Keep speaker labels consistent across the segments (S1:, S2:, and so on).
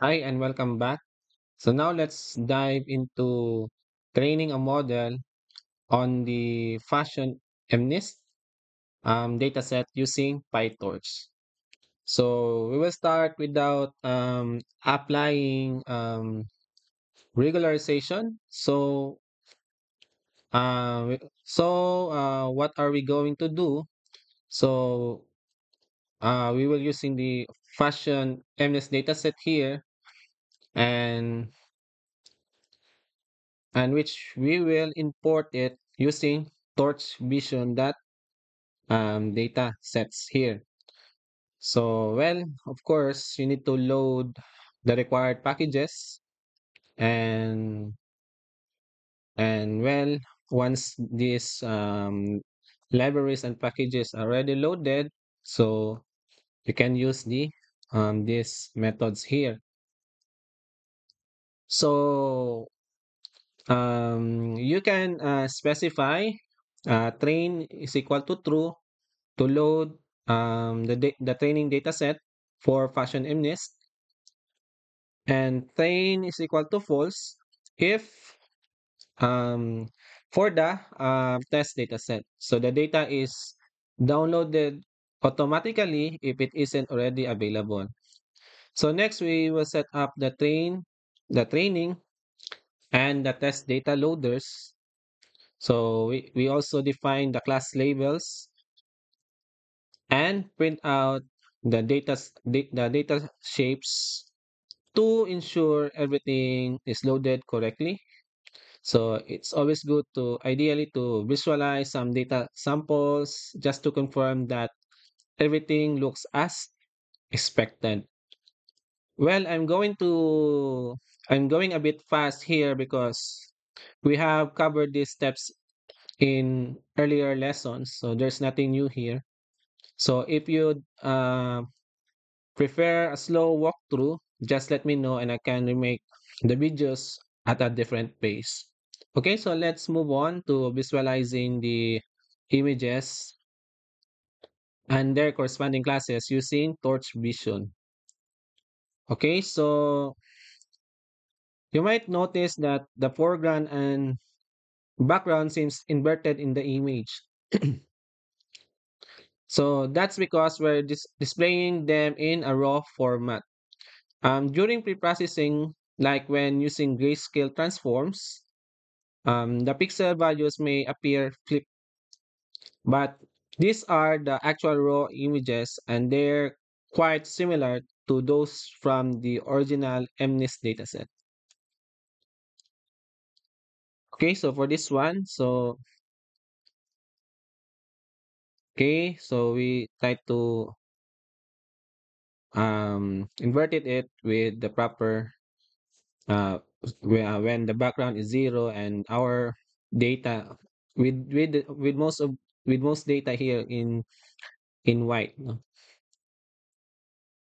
S1: Hi and welcome back. So now let's dive into training a model on the fashion MNIST dataset using PyTorch. So we will start without applying regularization. What are we going to do? So we will using the fashion MNIST dataset here and which we will import it using torch vision data sets here. So, well, of course, you need to load the required packages and well, once these libraries and packages are already loaded, so you can use these methods here. So you can specify train is equal to true to load the training data set for fashion MNIST, and train is equal to false if um, for the test data set. So the data is downloaded automatically if it isn't already available. So next we will set up the training, and the test data loaders. So we also define the class labels and print out the data shapes to ensure everything is loaded correctly. So it's always good to ideally to visualize some data samples just to confirm that everything looks as expected. Well, I'm going a bit fast here because we have covered these steps in earlier lessons, so there's nothing new here. So if you prefer a slow walkthrough, just let me know and I can remake the videos at a different pace. Okay, so let's move on to visualizing the images and their corresponding classes using Torch Vision. Okay, so you might notice that the foreground and background seems inverted in the image. So that's because we're displaying them in a raw format. During pre-processing, like when using grayscale transforms, the pixel values may appear flipped, but these are the actual raw images and they're quite similar to those from the original MNIST dataset. Okay, so for this one, so we try to inverted it with the proper when the background is zero and our data with most data here in white, no?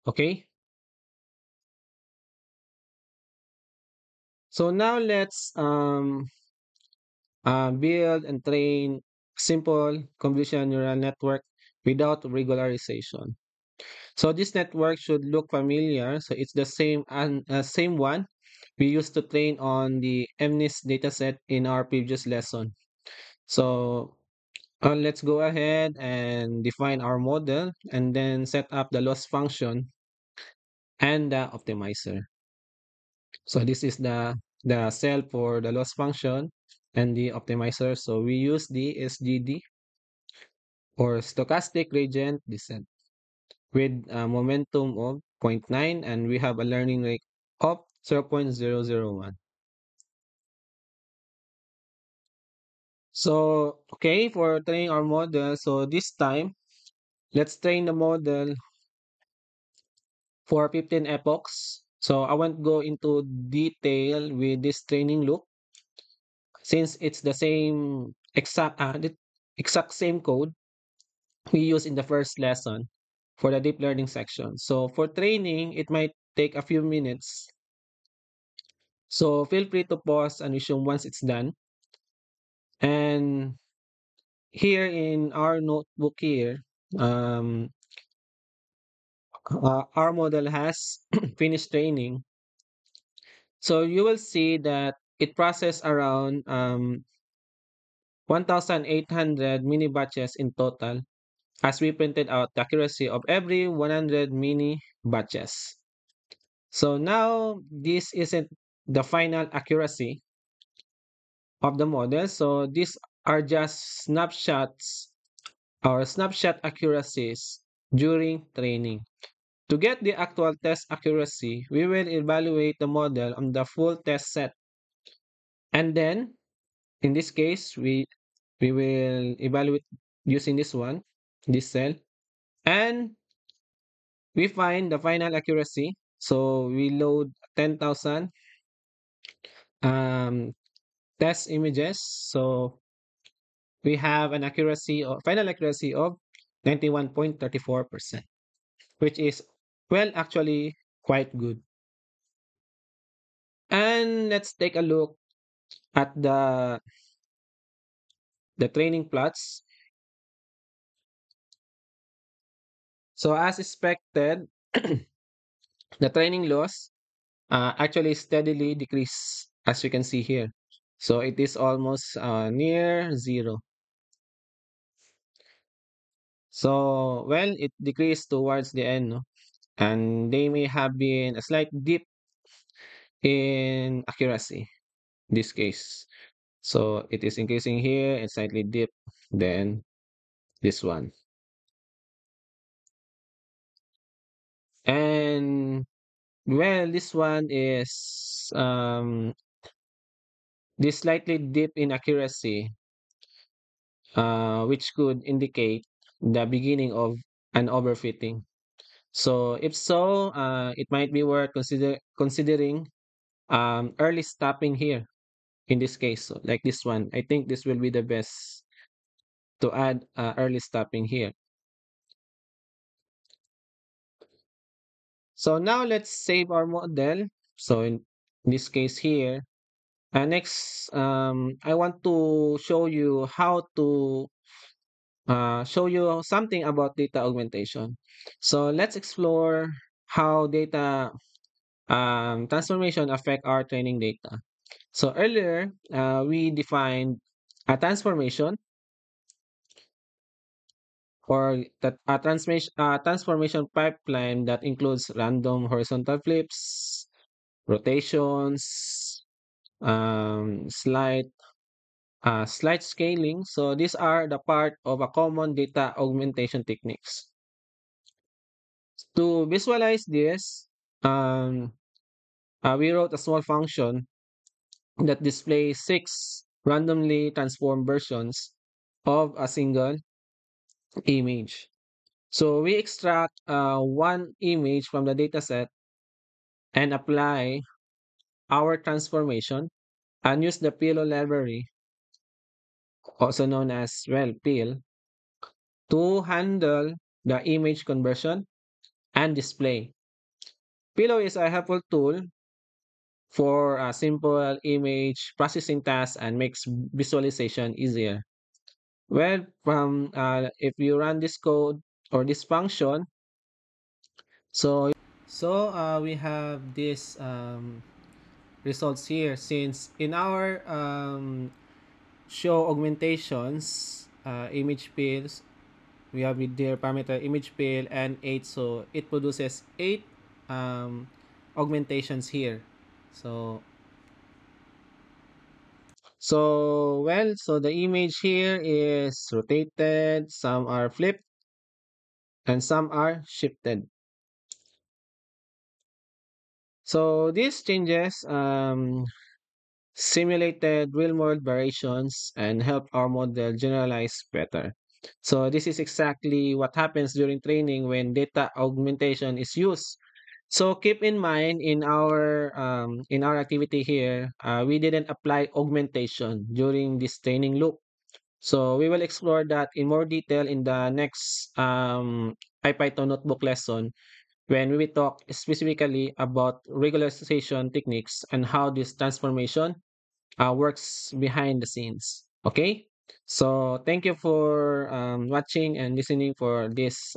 S1: Okay, so now let's build and train simple convolutional neural network without regularization. So this network should look familiar, so it's the same one we used to train on the MNIST dataset in our previous lesson. So let's go ahead and define our model and then set up the loss function and the optimizer. So this is the cell for the loss function and the optimizer. So we use the SGD or stochastic gradient descent with a momentum of zero point 0.9, and we have a learning rate of 0.001. So okay, for training our model, so this time let's train the model for 15 epochs. So I won't go into detail with this training loop since it's the same exact same code we used in the first lesson for the deep learning section. So for training, it might take a few minutes. So feel free to pause and resume once it's done. And here in our notebook here, um, our model has finished training. So you will see that it processed around 1,800 mini batches in total as we printed out the accuracy of every 100 mini batches. So now this isn't the final accuracy of the model. So these are just snapshots or snapshot accuracies during training. To get the actual test accuracy, we will evaluate the model on the full test set. And then, in this case, we will evaluate using this one, this cell, and we find the final accuracy. So we load 10,000 um, test images. So we have an accuracy or final accuracy of 91.34%, which is well actually quite good. And let's take a look at the training plots. So as expected, the training loss actually steadily decrease as you can see here. So it is almost near zero. So well, it decreased towards the end, no? And they may have been a slight dip in accuracy this case. So it is increasing here and slightly dip, then this one. And well, this one is this slightly dip in accuracy, which could indicate the beginning of an overfitting. So if so, it might be worth considering early stopping here in this case. So like this one, I think this will be the best to add early stopping here. So now let's save our model. So in this case here, next I want to show you something about data augmentation. So let's explore how data transformation affect our training data. So earlier, we defined a transformation or that a transformation pipeline that includes random horizontal flips, rotations, slide scaling. So these are the part of a common data augmentation techniques. To visualize this, um, we wrote a small function that displays six randomly transformed versions of a single image. So we extract one image from the dataset and apply our transformation and use the Pillow library, also known as well PIL, to handle the image conversion and display. Pillow is a helpful tool for a simple image processing tasks and makes visualization easier. Well, from if you run this code or this function, so we have this results here since in our show augmentations image pills we have with their parameter image pill and 8, so it produces 8 um, augmentations here. So the image here is rotated, some are flipped, and some are shifted. So these changes simulated real-world variations and help our model generalize better. So this is exactly what happens during training when data augmentation is used. So keep in mind in our activity here, we didn't apply augmentation during this training loop. So we will explore that in more detail in the next IPython notebook lesson when we will talk specifically about regularization techniques and how this transformation works behind the scenes. Okay, so thank you for watching and listening for this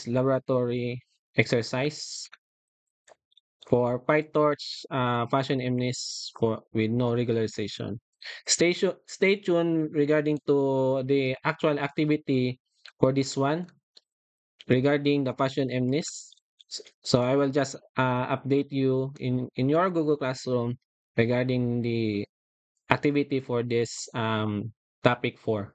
S1: laboratory exercise. for PyTorch Fashion MNIST for with no regularization. Stay tuned regarding to the actual activity for this one regarding the Fashion MNIST. So I will just update you in your Google Classroom regarding the activity for this topic 4.